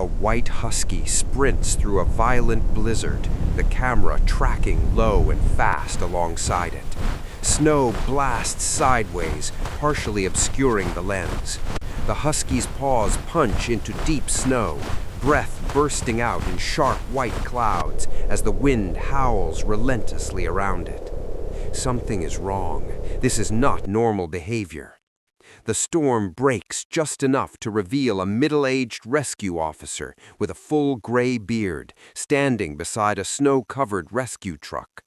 A white husky sprints through a violent blizzard, the camera tracking low and fast alongside it. Snow blasts sideways, partially obscuring the lens. The husky's paws punch into deep snow, breath bursting out in sharp white clouds as the wind howls relentlessly around it. Something is wrong. This is not normal behavior. The storm breaks just enough to reveal a middle-aged rescue officer with a full gray beard standing beside a snow-covered rescue truck.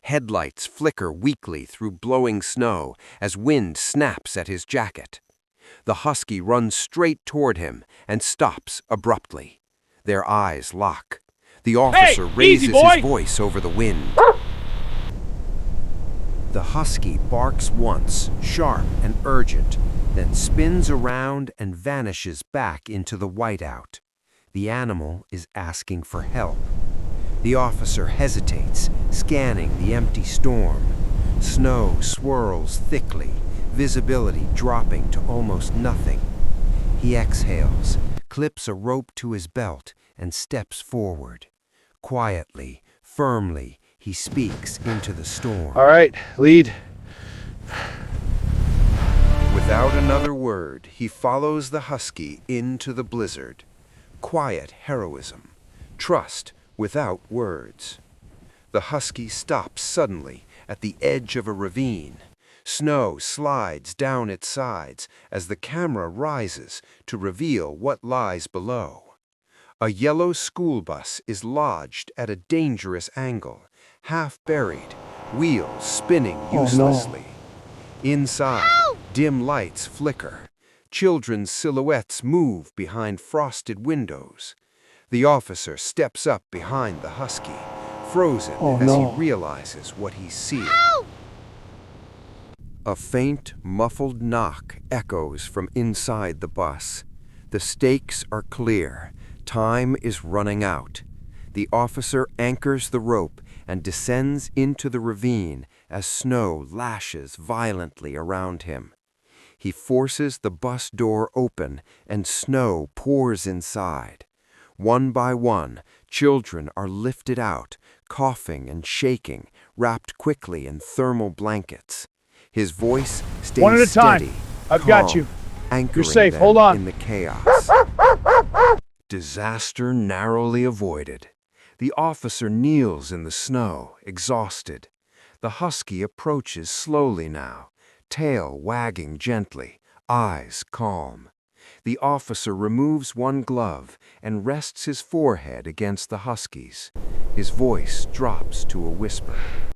Headlights flicker weakly through blowing snow as wind snaps at his jacket. The husky runs straight toward him and stops abruptly. Their eyes lock. The officer raises his voice over the wind. The husky barks once, sharp and urgent, then spins around and vanishes back into the whiteout. The animal is asking for help. The officer hesitates, scanning the empty storm. Snow swirls thickly, visibility dropping to almost nothing. He exhales, clips a rope to his belt, and steps forward. Quietly, firmly, he speaks into the storm. All right, lead. Without another word, he follows the husky into the blizzard. Quiet heroism. Trust without words. The husky stops suddenly at the edge of a ravine. Snow slides down its sides as the camera rises to reveal what lies below. A yellow school bus is lodged at a dangerous angle, half buried, wheels spinning uselessly. Inside, dim lights flicker. Children's silhouettes move behind frosted windows. The officer steps up behind the husky, frozen as he realizes what he sees. A faint, muffled knock echoes from inside the bus. The stakes are clear. Time is running out. The officer anchors the rope and descends into the ravine as snow lashes violently around him. He forces the bus door open and snow pours inside. One by one, children are lifted out, coughing and shaking, wrapped quickly in thermal blankets. His voice stays one at a steady, time. I've calm, got you. Anchoring You're safe. them Hold on. in the chaos. Disaster narrowly avoided. The officer kneels in the snow, exhausted. The husky approaches slowly now, tail wagging gently, eyes calm. The officer removes one glove and rests his forehead against the husky's. His voice drops to a whisper.